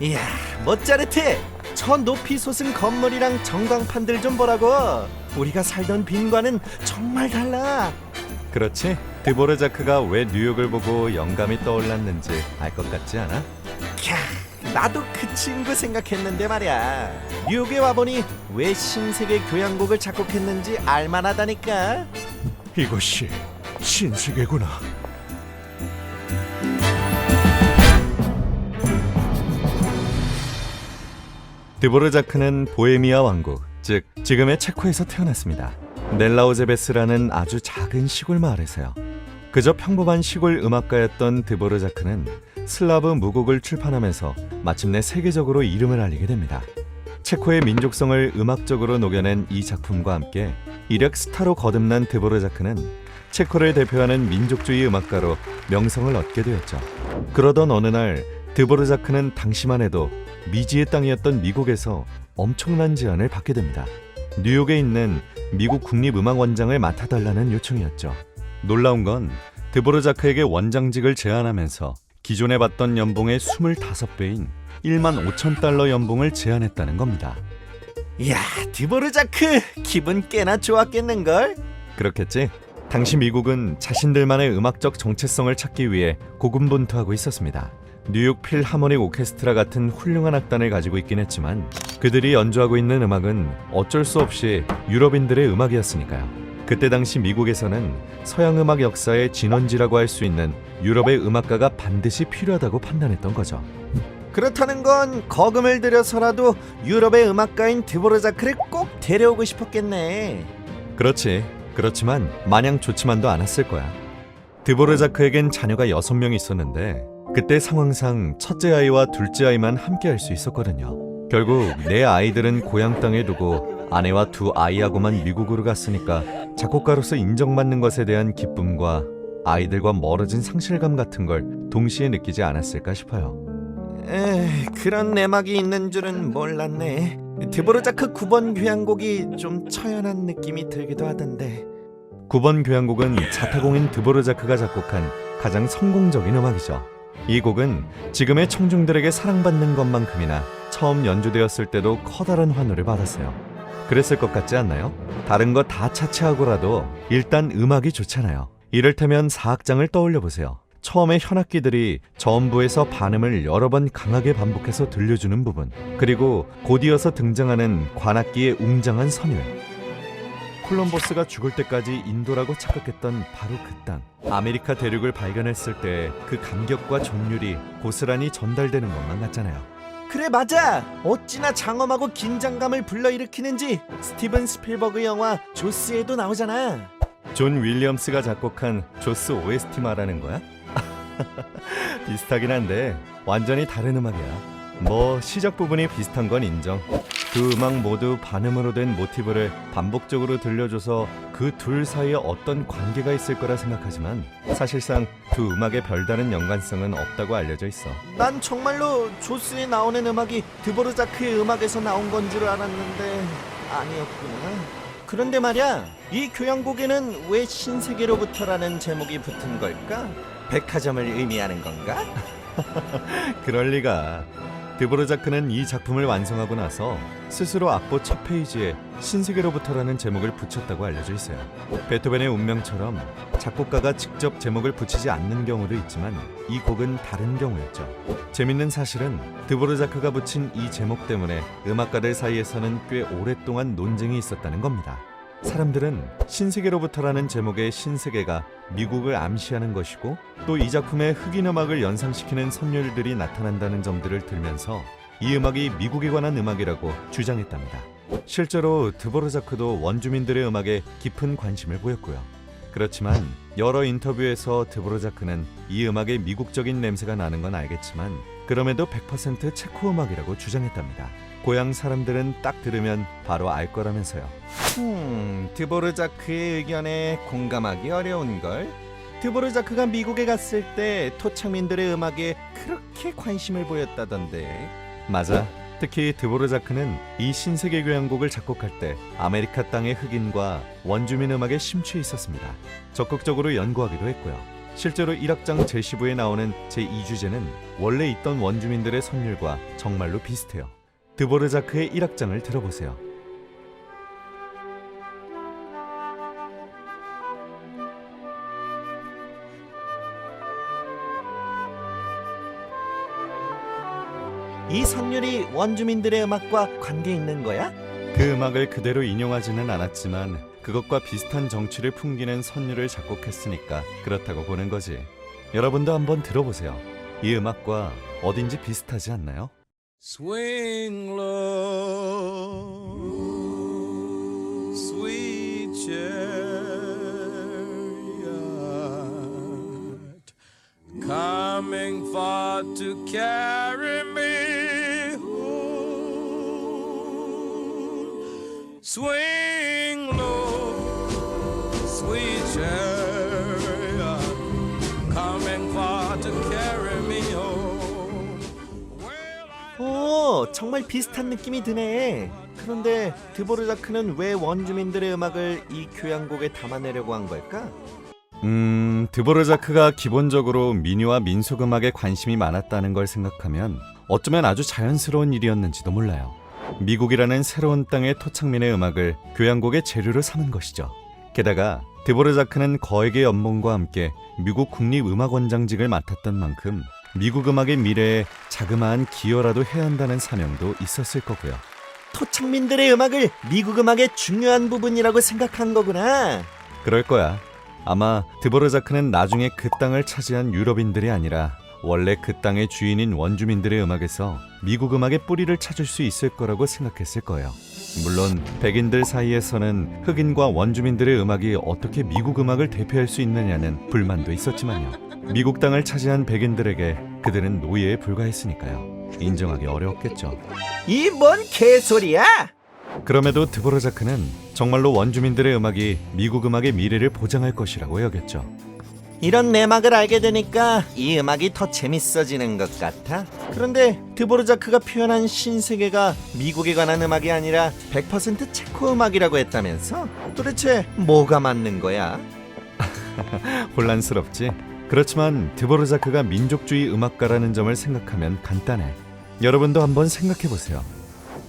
이야, 모짜르트! 저 높이 솟은 건물이랑 전광판들 좀 보라고. 우리가 살던 빈과는 정말 달라. 그렇지? 드보르자크가 왜 뉴욕을 보고 영감이 떠올랐는지 알 것 같지 않아? 캬, 나도 그 친구 생각했는데 말이야. 뉴욕에 와보니 왜 신세계 교향곡을 작곡했는지 알만하다니까. 이것이 신세계구나. 드보르자크는 보헤미아 왕국, 즉 지금의 체코에서 태어났습니다. 넬라우제베스라는 아주 작은 시골 마을에서요. 그저 평범한 시골 음악가였던 드보르자크는 슬라브 무곡을 출판하면서 마침내 세계적으로 이름을 알리게 됩니다. 체코의 민족성을 음악적으로 녹여낸 이 작품과 함께 이력 스타로 거듭난 드보르자크는 체코를 대표하는 민족주의 음악가로 명성을 얻게 되었죠. 그러던 어느 날 드보르자크는 당시만 해도 미지의 땅이었던 미국에서 엄청난 제안을 받게 됩니다. 뉴욕에 있는 미국 국립음악원장을 맡아달라는 요청이었죠. 놀라운 건 드보르자크에게 원장직을 제안하면서 기존에 받던 연봉의 25배인 1만 5천 달러 연봉을 제안했다는 겁니다. 이야, 드보르자크! 기분 꽤나 좋았겠는걸? 그렇겠지? 당시 미국은 자신들만의 음악적 정체성을 찾기 위해 고군분투하고 있었습니다. 뉴욕 필하모닉 오케스트라 같은 훌륭한 악단을 가지고 있긴 했지만 그들이 연주하고 있는 음악은 어쩔 수 없이 유럽인들의 음악이었으니까요. 그때 당시 미국에서는 서양 음악 역사의 진원지라고 할 수 있는 유럽의 음악가가 반드시 필요하다고 판단했던 거죠. 그렇다는 건 거금을 들여서라도 유럽의 음악가인 드보르자크를 꼭 데려오고 싶었겠네. 그렇지. 그렇지만 마냥 좋지만도 않았을 거야. 드보르자크에겐 자녀가 6명이 있었는데 그때 상황상 첫째 아이와 둘째 아이만 함께 할 수 있었거든요. 결국 내 아이들은 고향 땅에 두고 아내와 두 아이하고만 미국으로 갔으니까 작곡가로서 인정받는 것에 대한 기쁨과 아이들과 멀어진 상실감 같은 걸 동시에 느끼지 않았을까 싶어요. 그런 내막이 있는 줄은 몰랐네. 드보르자크 9번 교향곡이 좀 처연한 느낌이 들기도 하던데. 9번 교향곡은 자타공인 드보르자크가 작곡한 가장 성공적인 음악이죠. 이 곡은 지금의 청중들에게 사랑받는 것만큼이나 처음 연주되었을 때도 커다란 환호를 받았어요. 그랬을 것 같지 않나요? 다른 거 다 차치하고라도 일단 음악이 좋잖아요. 이를테면 사악장을 떠올려 보세요. 처음에 현악기들이 저음부에서 반음을 여러 번 강하게 반복해서 들려주는 부분, 그리고 곧이어서 등장하는 관악기의 웅장한 선율. 콜럼버스가 죽을 때까지 인도라고 착각했던 바로 그 땅, 아메리카 대륙을 발견했을 때 그 감격과 존율이 고스란히 전달되는 것만 같잖아요. 그래, 맞아. 어찌나 장엄하고 긴장감을 불러일으키는지 스티븐 스필버그 영화 조스에도 나오잖아. 존 윌리엄스가 작곡한 조스 OST 말하는 거야? 비슷하긴 한데 완전히 다른 음악이야. 뭐 시작 부분이 비슷한 건 인정. 두 음악 모두 반음으로 된 모티브를 반복적으로 들려줘서 그 둘 사이에 어떤 관계가 있을 거라 생각하지만 사실상 두 음악의 별다른 연관성은 없다고 알려져 있어. 난 정말로 조스에 나오는 음악이 드보르자크의 음악에서 나온 건 줄 알았는데 아니었구나. 그런데 말이야, 이 교향곡에는 왜 신세계로부터라는 제목이 붙은 걸까? 백화점을 의미하는 건가? 그럴 리가. 드보르자크는 이 작품을 완성하고 나서 스스로 악보 첫 페이지에 신세계로부터라는 제목을 붙였다고 알려져 있어요. 베토벤의 운명처럼 작곡가가 직접 제목을 붙이지 않는 경우도 있지만 이 곡은 다른 경우였죠. 재밌는 사실은 드보르자크가 붙인 이 제목 때문에 음악가들 사이에서는 꽤 오랫동안 논쟁이 있었다는 겁니다. 사람들은 신세계로부터라는 제목의 신세계가 미국을 암시하는 것이고 또 이 작품에 흑인 음악을 연상시키는 선율들이 나타난다는 점들을 들면서 이 음악이 미국에 관한 음악이라고 주장했답니다. 실제로 드보르자크도 원주민들의 음악에 깊은 관심을 보였고요. 그렇지만 여러 인터뷰에서 드보르자크는 이 음악에 미국적인 냄새가 나는 건 알겠지만 그럼에도 100% 체코 음악이라고 주장했답니다. 고향 사람들은 딱 들으면 바로 알 거라면서요. 드보르자크의 의견에 공감하기 어려운걸. 드보르자크가 미국에 갔을 때 토착민들의 음악에 그렇게 관심을 보였다던데. 맞아. 특히 드보르자크는 이 신세계 교향곡을 작곡할 때 아메리카 땅의 흑인과 원주민 음악에 심취해 있었습니다. 적극적으로 연구하기도 했고요. 실제로 1악장 제15에 나오는 제2주제는 원래 있던 원주민들의 선율과 정말로 비슷해요. 드보르자크의 1악장을 들어보세요. 이 선율이 원주민들의 음악과 관계 있는 거야? 그 음악을 그대로 인용하지는 않았지만 그것과 비슷한 정취를 풍기는 선율을 작곡했으니까 그렇다고 보는 거지. 여러분도 한번 들어보세요. 이 음악과 어딘지 비슷하지 않나요? Swing low, sweet chariot, coming far to carry me home. Swing low, sweet chariot, coming far to carry me home. 오, 정말 비슷한 느낌이 드네. 그런데 드보르자크는 왜 원주민들의 음악을 이 교향곡에 담아내려고 한 걸까? 드보르자크가 기본적으로 민요와 민속음악에 관심이 많았다는 걸 생각하면 어쩌면 아주 자연스러운 일이었는지도 몰라요. 미국이라는 새로운 땅의 토착민의 음악을 교향곡의 재료로 삼은 것이죠. 게다가 드보르자크는 거액의 연봉과 함께 미국 국립음악원장직을 맡았던 만큼 미국 음악의 미래에 자그마한 기여라도 해야 한다는 사명도 있었을 거고요. 토착민들의 음악을 미국 음악의 중요한 부분이라고 생각한 거구나. 그럴 거야. 아마 드보르자크는 나중에 그 땅을 차지한 유럽인들이 아니라 원래 그 땅의 주인인 원주민들의 음악에서 미국 음악의 뿌리를 찾을 수 있을 거라고 생각했을 거예요. 물론 백인들 사이에서는 흑인과 원주민들의 음악이 어떻게 미국 음악을 대표할 수 있느냐는 불만도 있었지만요. 미국 땅을 차지한 백인들에게 그들은 노예에 불과했으니까요. 인정하기 어려웠겠죠. 이 뭔 개소리야? 그럼에도 드보르자크는 정말로 원주민들의 음악이 미국 음악의 미래를 보장할 것이라고 여겼죠. 이런 내막을 알게 되니까 이 음악이 더 재밌어지는 것 같아. 그런데 드보르자크가 표현한 신세계가 미국에 관한 음악이 아니라 100% 체코 음악이라고 했다면서? 도대체 뭐가 맞는 거야? 혼란스럽지? 그렇지만 드보르자크가 민족주의 음악가라는 점을 생각하면 간단해. 여러분도 한번 생각해보세요.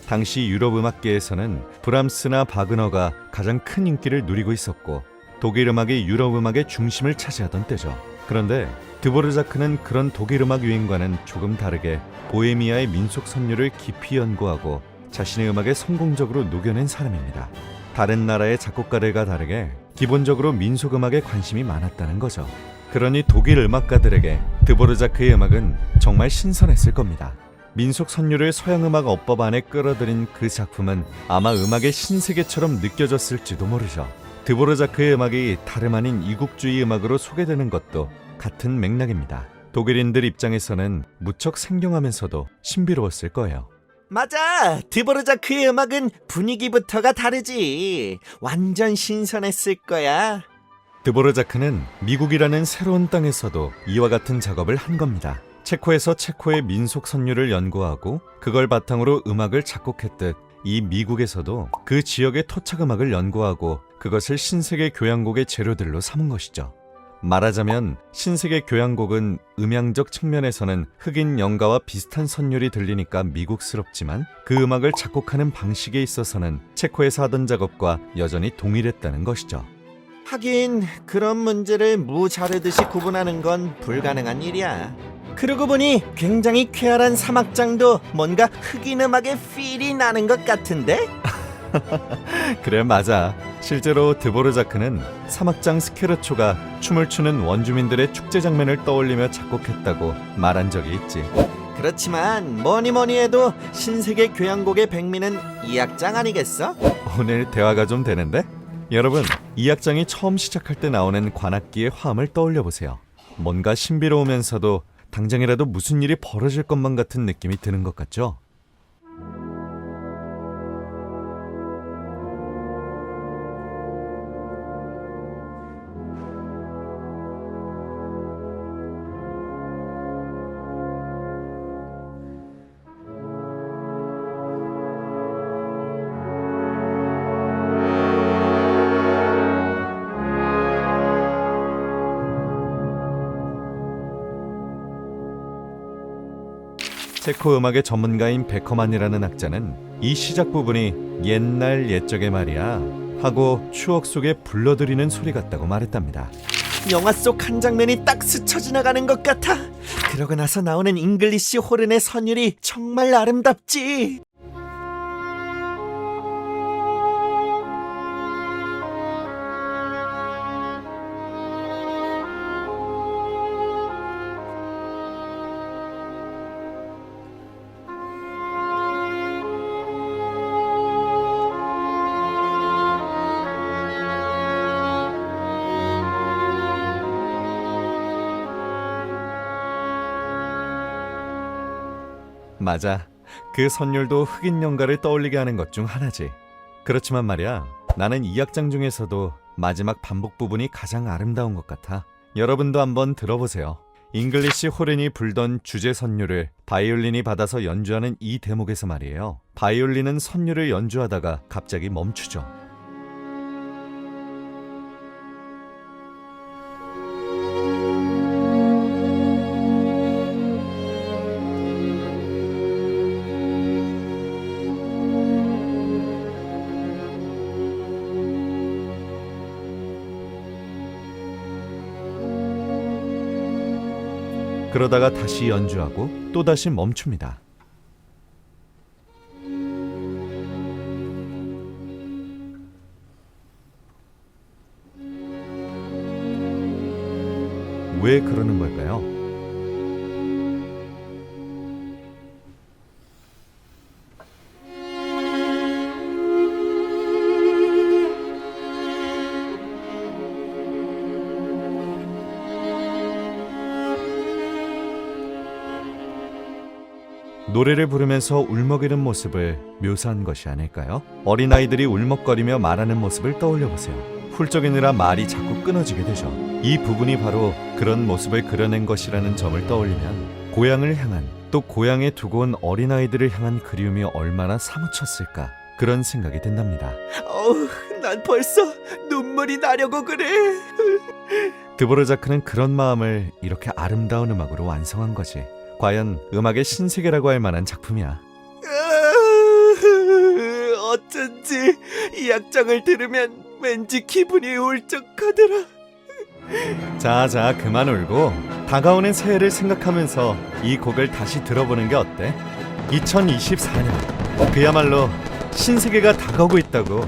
당시 유럽 음악계에서는 브람스나 바그너가 가장 큰 인기를 누리고 있었고 독일 음악이 유럽 음악의 중심을 차지하던 때죠. 그런데 드보르자크는 그런 독일 음악 유행과는 조금 다르게 보헤미아의 민속 선율을 깊이 연구하고 자신의 음악에 성공적으로 녹여낸 사람입니다. 다른 나라의 작곡가들과 다르게 기본적으로 민속 음악에 관심이 많았다는 거죠. 그러니 독일 음악가들에게 드보르자크의 음악은 정말 신선했을 겁니다. 민속 선율을 서양 음악 어법 안에 끌어들인 그 작품은 아마 음악의 신세계처럼 느껴졌을지도 모르죠. 드보르자크의 음악이 다름 아닌 이국주의 음악으로 소개되는 것도 같은 맥락입니다. 독일인들 입장에서는 무척 생경하면서도 신비로웠을 거예요. 맞아. 드보르자크의 음악은 분위기부터가 다르지. 완전 신선했을 거야. 드보르자크는 미국이라는 새로운 땅에서도 이와 같은 작업을 한 겁니다. 체코에서 체코의 민속 선율을 연구하고 그걸 바탕으로 음악을 작곡했듯 이 미국에서도 그 지역의 토착 음악을 연구하고 그것을 신세계 교향곡의 재료들로 삼은 것이죠. 말하자면 신세계 교향곡은 음향적 측면에서는 흑인 영가와 비슷한 선율이 들리니까 미국스럽지만 그 음악을 작곡하는 방식에 있어서는 체코에서 하던 작업과 여전히 동일했다는 것이죠. 하긴 그런 문제를 무 자르듯이 구분하는 건 불가능한 일이야. 그러고 보니 굉장히 쾌활한 사막장도 뭔가 흑인 음악의 필이 나는 것 같은데? 그래, 맞아. 실제로 드보르자크는 사막장 스케르초가 춤을 추는 원주민들의 축제 장면을 떠올리며 작곡했다고 말한 적이 있지. 그렇지만 뭐니 해도 신세계 교향곡의 백미는 이 악장 아니겠어? 오늘 대화가 좀 되는데? 여러분, 이 악장이 처음 시작할 때 나오는 관악기의 화음을 떠올려 보세요. 뭔가 신비로우면서도 당장이라도 무슨 일이 벌어질 것만 같은 느낌이 드는 것 같죠? 체코 음악의 전문가인 베커만이라는 학자는 이 시작 부분이 옛날 옛적의 말이야 하고 추억 속에 불러들이는 소리 같다고 말했답니다. 영화 속 한 장면이 딱 스쳐 지나가는 것 같아. 그러고 나서 나오는 잉글리시 호른의 선율이 정말 아름답지. 맞아. 그 선율도 흑인 연가를 떠올리게 하는 것 중 하나지. 그렇지만 말이야, 나는 이 악장 중에서도 마지막 반복 부분이 가장 아름다운 것 같아. 여러분도 한번 들어보세요. 잉글리시 호른이 불던 주제 선율을 바이올린이 받아서 연주하는 이 대목에서 말이에요. 바이올린은 선율을 연주하다가 갑자기 멈추죠. 그러다가 다시 연주하고 또다시 멈춥니다. 왜 그러는 걸까요? 노래를 부르면서 울먹이는 모습을 묘사한 것이 아닐까요? 어린아이들이 울먹거리며 말하는 모습을 떠올려보세요. 훌쩍이느라 말이 자꾸 끊어지게 되죠. 이 부분이 바로 그런 모습을 그려낸 것이라는 점을 떠올리면 고향을 향한, 또 고향에 두고 온 어린아이들을 향한 그리움이 얼마나 사무쳤을까, 그런 생각이 든답니다. 난 벌써 눈물이 나려고 그래. 드보르자크는 그런 마음을 이렇게 아름다운 음악으로 완성한 거지. 과연 음악의 신세계라고 할 만한 작품이야. 어쩐지 이 악장을 들으면 왠지 기분이 울적하더라. 자, 그만 울고 다가오는 새해를 생각하면서 이 곡을 다시 들어보는 게 어때? 2024년, 그야말로 신세계가 다가오고 있다고.